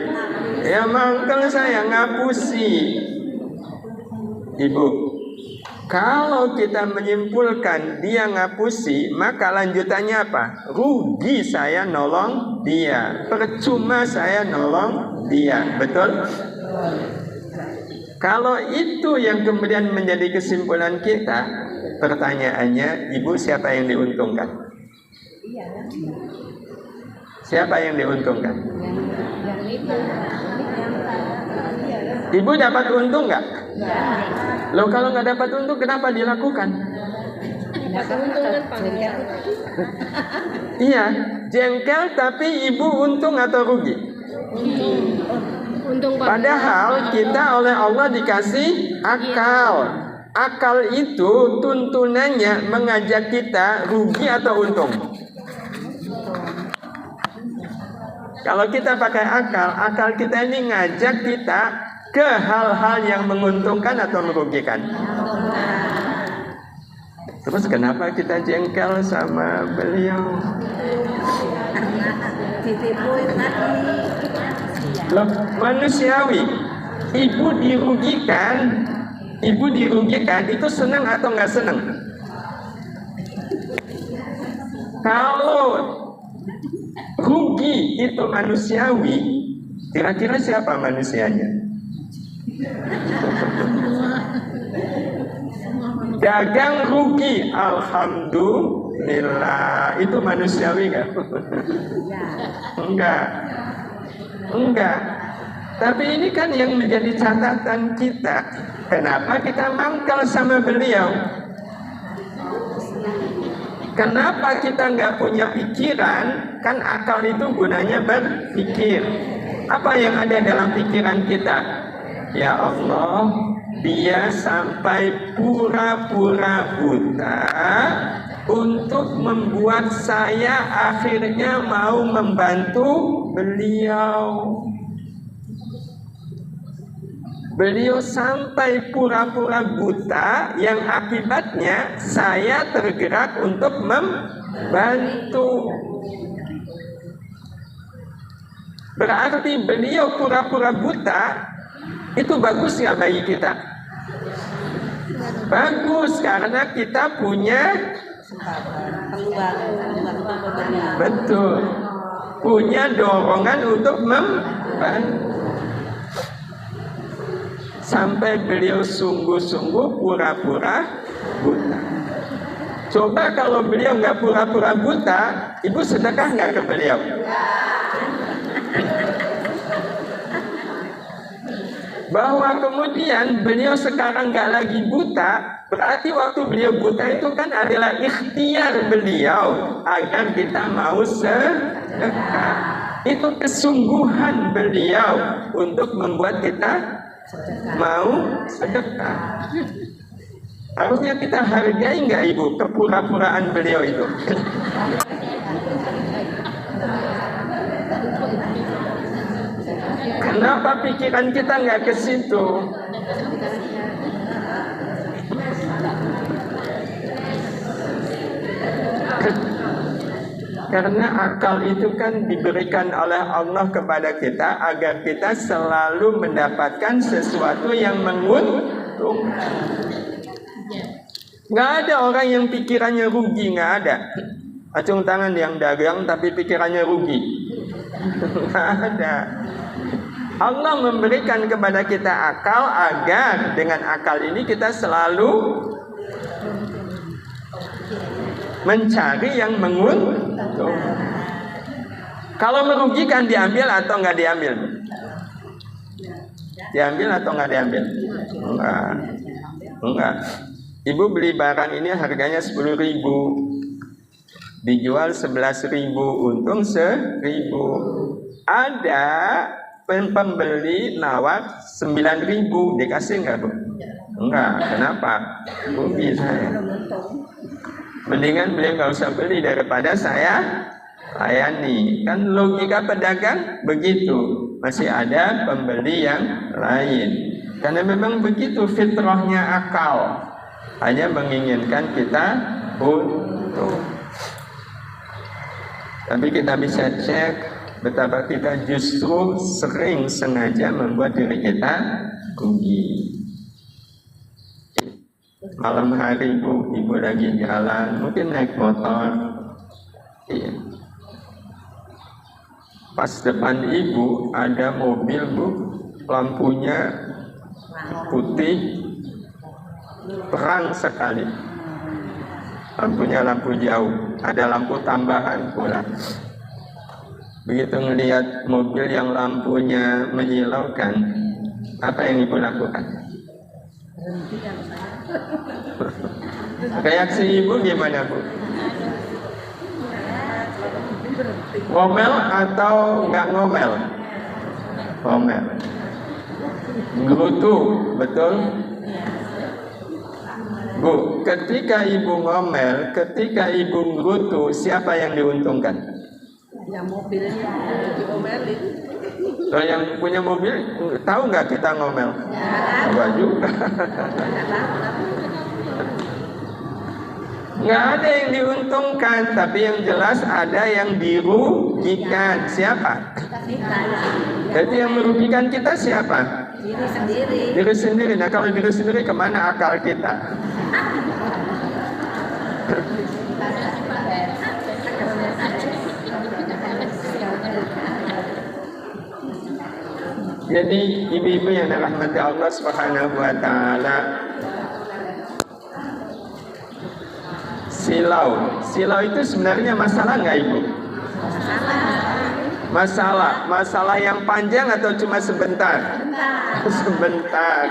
Ya mangkel saya ngapusi. Ibu, kalau kita menyimpulkan dia ngapusi, maka lanjutannya apa? Rugi saya nolong dia, percuma saya nolong dia, betul? Kalau itu yang kemudian menjadi kesimpulan kita, pertanyaannya, Ibu siapa yang diuntungkan? Siapa yang diuntungkan? Ibu dapat untung nggak? Loh kalau nggak dapat untung kenapa dilakukan? Iya, jengkel tapi ibu untung atau rugi? Untung. Padahal kita oleh Allah dikasih akal. Akal itu tuntunannya mengajak kita rugi atau untung? Kalau kita pakai akal, akal kita ini ngajak kita ke hal-hal yang menguntungkan atau merugikan. Terus kenapa kita jengkel sama beliau? Loh, manusiawi. Ibu dirugikan itu senang atau nggak senang? Kalau rugi itu manusiawi, kira-kira siapa manusianya? Dagang rugi, alhamdulillah, itu manusiawi nggak? Enggak. Tapi ini kan yang menjadi catatan kita. Kenapa kita mangkal sama beliau? Kenapa kita nggak punya pikiran? Kan akal itu gunanya berpikir. Apa yang ada dalam pikiran kita? Ya Allah, dia sampai pura-pura buta untuk membuat saya akhirnya mau membantu beliau. Beliau sampai pura-pura buta yang akibatnya saya tergerak untuk membantu. Berarti beliau pura-pura buta itu bagus ya bagi kita? Bagus karena kita punya betul, punya dorongan untuk membantu. Sampai beliau sungguh-sungguh pura-pura buta. Coba kalau beliau nggak pura-pura buta, ibu sedekah nggak ke beliau? Bahwa kemudian beliau sekarang nggak lagi buta, berarti waktu beliau buta itu kan adalah ikhtiar beliau agar kita mau sedekah. Itu kesungguhan beliau untuk membuat kita mau sedekah. Harusnya kita hargai nggak ibu kepura-puraan beliau itu? Kenapa pikiran kita nggak ke situ? Karena akal itu kan diberikan oleh Allah kepada kita agar kita selalu mendapatkan sesuatu yang menguntungkan. Nggak ada orang yang pikirannya rugi, nggak ada. Acung tangan yang dagang tapi pikirannya rugi. Nggak ada. Allah memberikan kepada kita akal agar dengan akal ini kita selalu mencari yang menguntungkan. Kalau merugikan diambil atau nggak diambil? Diambil atau nggak diambil? Enggak. Ibu beli barang ini harganya 10.000, dijual 11.000, untung 1.000. Ada pembeli nawar 9.000, dikasih nggak bu? Enggak. Kenapa? Rugi saya. Mendingan beliau nggak usah beli daripada saya layani. Kan logika pedagang begitu. Masih ada pembeli yang lain. Karena memang begitu fitrahnya akal. Hanya menginginkan kita untung. Tapi kita bisa cek betapa kita justru sering sengaja membuat diri kita rugi. Malam hari ibu lagi jalan, mungkin naik motor, iya. Pas depan ibu ada mobil bu, lampunya putih, terang sekali. Lampunya lampu jauh, ada lampu tambahan pula. Begitu melihat mobil yang lampunya menyilaukan, apa yang ibu lakukan? Reaksi ibu gimana bu? Ngomel atau nggak ngomel? Ngomel. Gerutu, betul? Bu, ketika ibu ngomel, ketika ibu gerutu, siapa yang diuntungkan? Yang mobilnya diomelin. Kalau yang punya mobil, tahu nggak kita ngomel? Enggak juga. Nggak ada yang diuntungkan, tapi yang jelas ada yang dirugikan. Siapa? Jadi yang merugikan kita siapa? Diri sendiri. Diri sendiri. Nah kalau diri sendiri kemana akal kita? Jadi ibu-ibu yang dirahmati Allah Subhanahu wa taala, silau itu sebenarnya masalah nggak ibu? Masalah yang panjang atau cuma sebentar? Sebentar.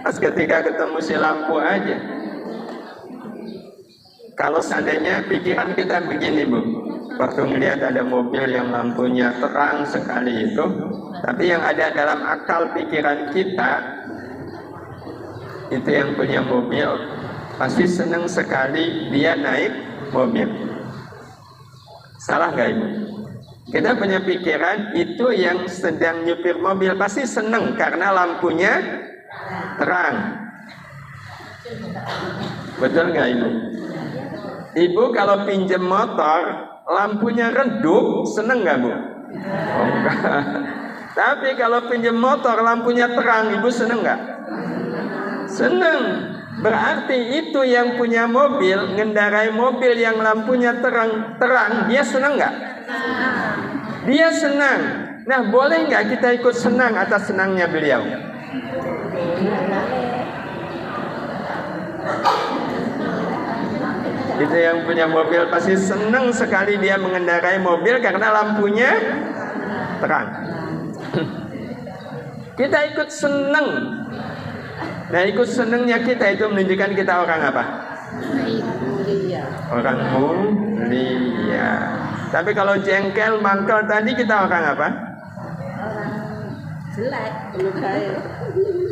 Pas ketika ketemu si lampu aja. Kalau seandainya pikiran kita begini bu, waktu melihat ada mobil yang lampunya terang sekali itu, tapi yang ada dalam akal pikiran kita, itu yang punya mobil, pasti senang sekali dia naik mobil. Salah gak ibu? Kita punya pikiran itu yang sedang nyupir mobil pasti senang karena lampunya terang. Betul gak ibu? Ibu kalau pinjam motor lampunya redup, seneng gak bu? Oh enggak. Tapi kalau pinjam motor lampunya terang, ibu seneng gak? Seneng. Berarti itu yang punya mobil, ngendarai mobil yang lampunya terang, dia seneng gak? Dia senang. Nah boleh gak kita ikut senang atas senangnya beliau? Itu yang punya mobil pasti senang sekali dia mengendarai mobil karena lampunya terang. Kita ikut senang. Nah, ikut senangnya kita itu menunjukkan kita orang apa? Orang mulia. Tapi kalau jengkel, mangkel tadi kita orang apa? Jelek, belum baik.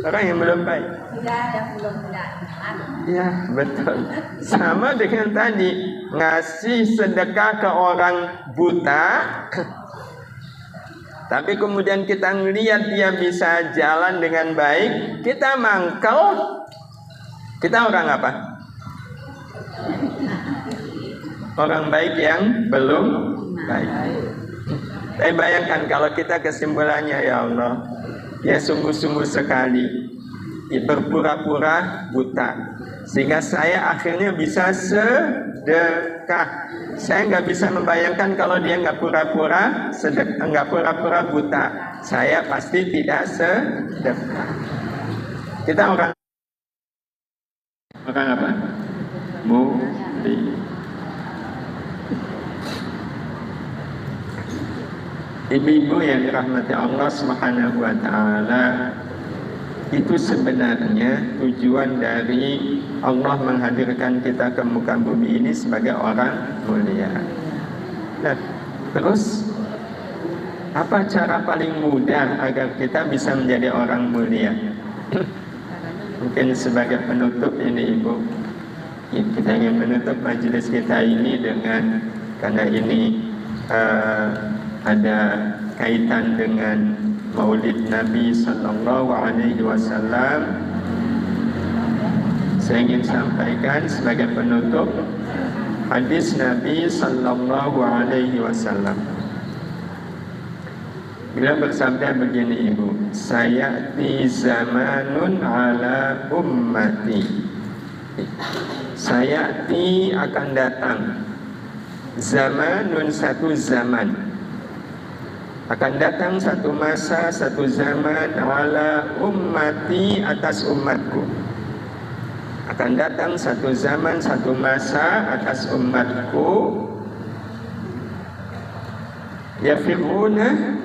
Orang yang belum baik. Ya, yang belum punya iman. Ya, betul. Sama dengan tadi, ngasih sedekah ke orang buta, tapi kemudian kita ngelihat dia bisa jalan dengan baik, kita mangkel, kita orang apa? Orang baik yang belum baik. Saya bayangkan kalau kita kesimpulannya, ya Allah, ya sungguh-sungguh sekali berpura-pura buta, sehingga saya akhirnya bisa sedekah. Saya nggak bisa membayangkan kalau dia nggak pura-pura sedekah, nggak pura-pura buta, saya pasti tidak sedekah. Kita orang apa? Mulia. Ibu-ibu yang dirahmati Allah Subhanahu wa taala, itu sebenarnya tujuan dari Allah menghadirkan kita ke muka bumi ini sebagai orang mulia. Nah, terus apa cara paling mudah agar kita bisa menjadi orang mulia? Mungkin sebagai penutup ini Ibu, kita ingin menutup majelis kita ini dengan, karena ini ada kaitan dengan Maulid Nabi Sallallahu Alaihi Wasallam. Saya ingin sampaikan sebagai penutup hadis Nabi Sallallahu Alaihi Wasallam. Beliau bersabda begini Ibu, sayati zamanun ala ummati. Sayati akan datang, zamanun satu zaman, akan datang satu masa, satu zaman, ala ummati atas umatku. Akan datang satu zaman, satu masa atas umatku. Yafiruna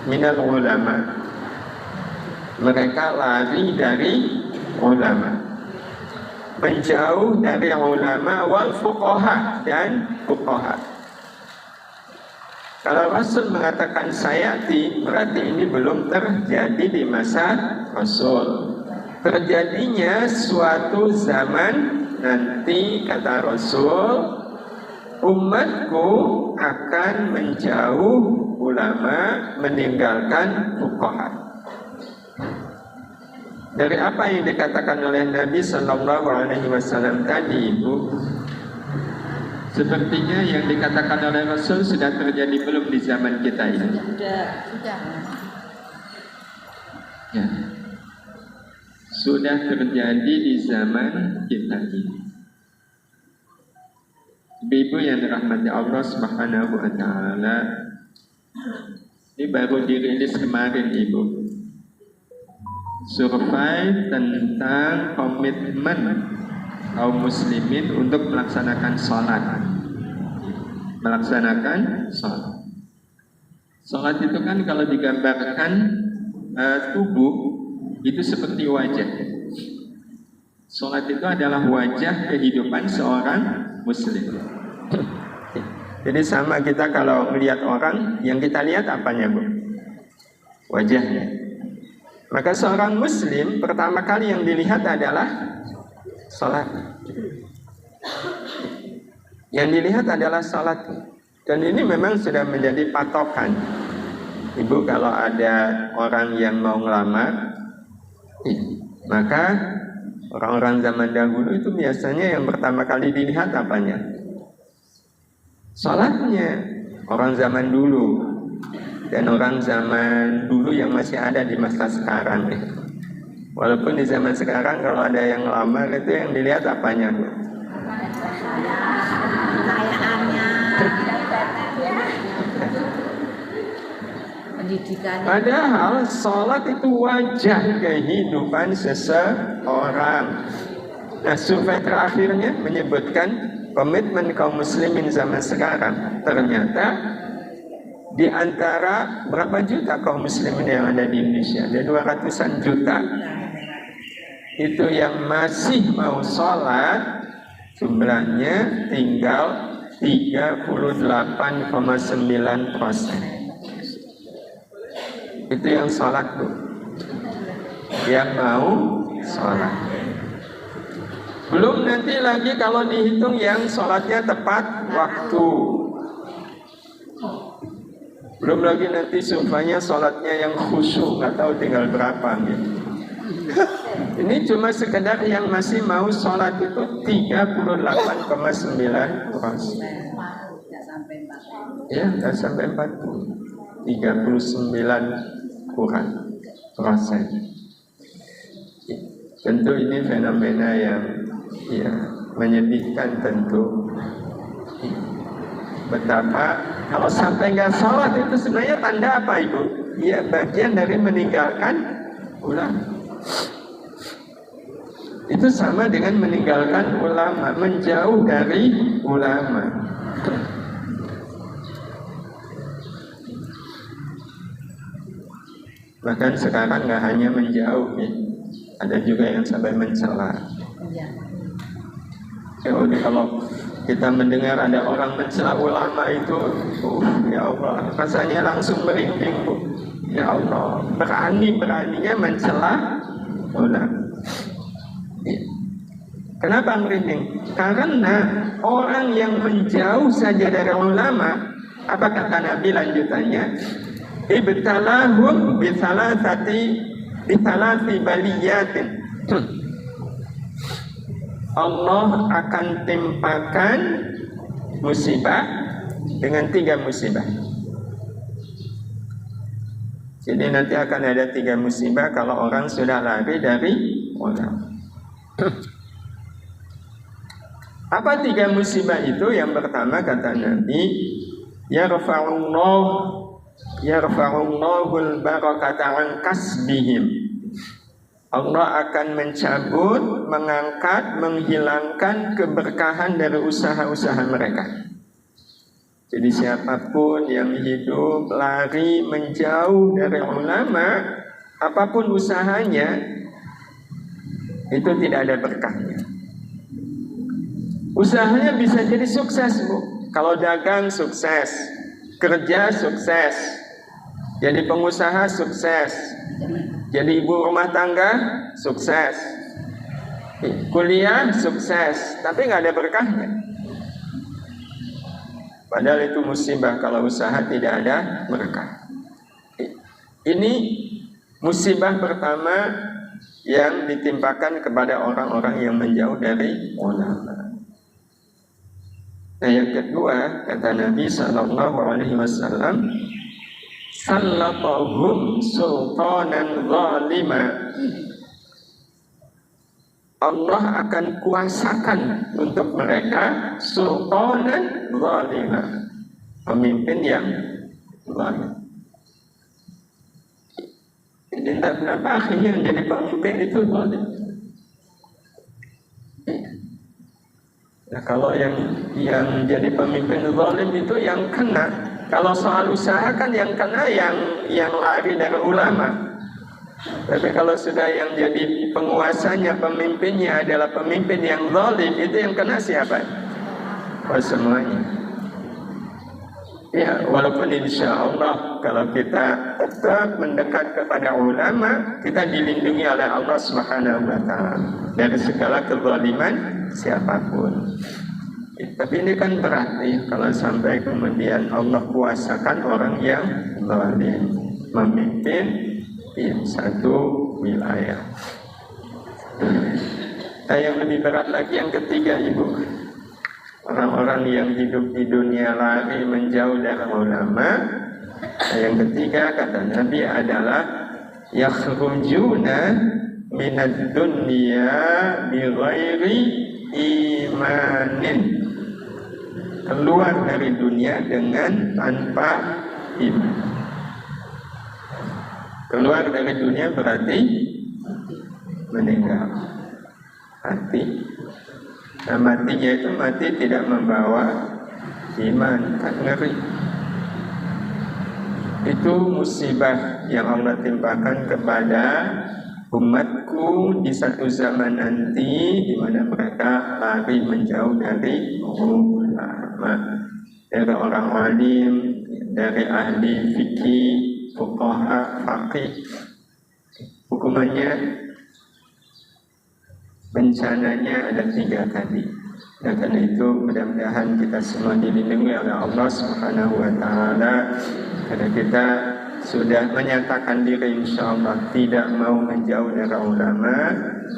minal ulama. Mereka lari dari ulama, menjauh dari ulama wal fuqaha dan fuqaha. Kalau Rasul mengatakan sayati, berarti ini belum terjadi di masa Rasul. Terjadinya suatu zaman nanti, kata Rasul, umatku akan menjauh ulama, meninggalkan fuqaha. Dari apa yang dikatakan oleh Nabi Sallallahu Alaihi Wasallam tadi, Ibu, sepertinya yang dikatakan oleh Rasul sudah terjadi belum di zaman kita ini? Sudah. Ya. Sudah terjadi di zaman kita ini. Ibu yang dirahmati Allah Subhanahu wa taala, ini baru dirilis kemarin Ibu. Survei tentang komitmen kaum muslimin untuk melaksanakan sholat. Sholat itu kan kalau digambarkan tubuh itu seperti wajah. Sholat itu adalah wajah kehidupan seorang muslim. Jadi sama kita kalau melihat orang, yang kita lihat apanya, Bu? Wajahnya. Maka seorang muslim pertama kali yang dilihat adalah salat. Yang dilihat adalah salat. Dan ini memang sudah menjadi patokan. Ibu, kalau ada orang yang mau ngelamar, maka orang-orang zaman dahulu itu biasanya yang pertama kali dilihat apanya? Salatnya. Orang zaman dulu. Dan orang zaman dulu yang masih ada di masa sekarang. Walaupun di zaman sekarang kalau ada yang ngelamar itu yang dilihat apanya, Bu? Kekayaannya, pendidikannya. Padahal sholat itu wajah kehidupan seseorang. Nah, survei terakhirnya menyebutkan komitmen kaum muslimin zaman sekarang, ternyata di antara berapa juta kaum muslimin yang ada di Indonesia, ada 200-an juta, itu yang masih mau sholat jumlahnya tinggal 38,9%. Itu yang sholat tuh, yang mau sholat. Belum nanti lagi kalau dihitung yang sholatnya tepat waktu. Belum lagi nanti sumpahnya sholatnya yang khusyuk, nggak tahu tinggal berapa gitu. Ini cuma sekedar yang masih mau sholat itu 38,9%. Ya, nggak sampai 40, 39 kurang persen. Tentu ini fenomena yang menyedihkan tentu. Betapa kalau sampai nggak sholat itu sebenarnya tanda apa Ibu? Ya bagian dari meninggalkan ulama. Itu sama dengan meninggalkan ulama, menjauh dari ulama. Bahkan sekarang nggak hanya menjauh, ya. Ada juga yang sampai mencela. Ya udah, kalau kita mendengar ada orang mencela ulama itu, ya Allah, rasanya langsung merinding, Bu. Ya Allah, beraninya mencela ulama. Kenapa merinding? Karena orang yang menjauh saja dari ulama, apa kata Nabi lanjutannya? Ibtalahum bisalasati baliyatin. Allah akan timpakan musibah dengan 3 musibah. Jadi nanti akan ada 3 musibah kalau orang sudah lari dari ulama. Apa 3 musibah itu? Yang pertama kata Nabi, yarfa'ullahul barakata an kasbihim. Allah akan mencabut, mengangkat, menghilangkan keberkahan dari usaha-usaha mereka. Jadi siapapun yang hidup lari menjauh dari ulama, apapun usahanya, itu tidak ada berkahnya. Usahanya bisa jadi sukses, Bu. Kalau dagang sukses, kerja sukses, jadi pengusaha sukses, jadi ibu rumah tangga sukses, kuliah sukses, tapi nggak ada berkahnya. Padahal itu musibah kalau usaha tidak ada berkah. Ini musibah pertama yang ditimpakan kepada orang-orang yang menjauh dari ulama. Nah, yang kedua kata Nabi SAW, sallatahum sultanan zalima. Allah akan kuasakan untuk mereka sultanan zalima, pemimpin yang zalim. Jadi kenapa akhirnya menjadi pemimpin itu zalim? Nah, kalau yang jadi pemimpin zalim itu yang kena. Kalau soal usaha kan yang kena yang lari dari ulama. Tapi kalau sudah yang jadi penguasanya, pemimpinnya adalah pemimpin yang zalim, itu yang kena siapa? Oh, semuanya. Ya, walaupun insya Allah kalau kita tetap mendekat kepada ulama, kita dilindungi oleh Allah Subhanahu wa Ta'ala dari segala kezaliman siapapun. Tapi ini kan berarti kalau sampai kemudian Allah kuasakan orang yang zalim memimpin di satu wilayah. Nah, yang lebih berat lagi yang ketiga, Ibu. Orang-orang yang hidup di dunia lari menjauh dari ulama. Nah, yang ketiga kata Nabi adalah yakhrujuna minad dunya bighairi imanin. Keluar dari dunia dengan tanpa iman. Keluar dari dunia berarti meninggal. Hati. Nah, matinya itu mati tidak membawa iman, kan ngeri. Itu musibah yang Allah timpakan kepada umatku di satu zaman nanti, di mana mereka lari menjauh dari ulama, dari orang alim, dari ahli fikih, fuqaha, faqih. Hukumannya, bencananya ada 3 kali. Dan karena itu mudah-mudahan kita semua dilindungi oleh Allah Subhanahu wa Ta'ala, karena kita sudah menyatakan diri insyaallah tidak mau menjauh dari ulama,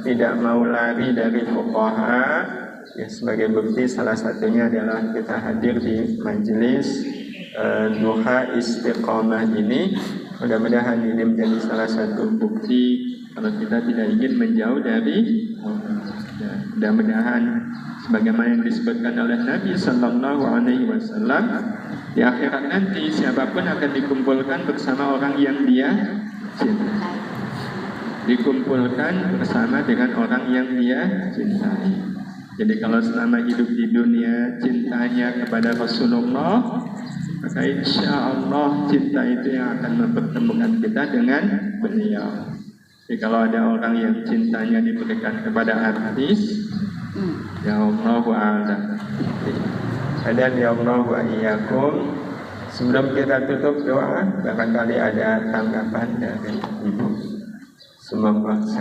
tidak mau lari dari fuqaha. Ya, sebagai bukti salah satunya adalah kita hadir di majelis duha istiqamah ini. Mudah-mudahan ini menjadi salah satu bukti kalau kita tidak ingin menjauh dari ya, mudah-mudahan sebagaimana yang disebutkan oleh Nabi Sallallahu Alaihi Wasallam, di akhirat nanti siapapun akan dikumpulkan bersama orang yang dia cintai, dikumpulkan bersama dengan orang yang dia cintai. Jadi kalau selama hidup di dunia cintanya kepada Rasulullah, maka insya Allah cinta itu yang akan mempertemukan kita dengan beliau. Jadi kalau ada orang yang cintanya diberikan kepada artis, ya Allah wa'ala. Dan ya Allah wa iyyakum. Sebelum kita tutup doa, barangkali ada tanggapan dari Ibu. Semoga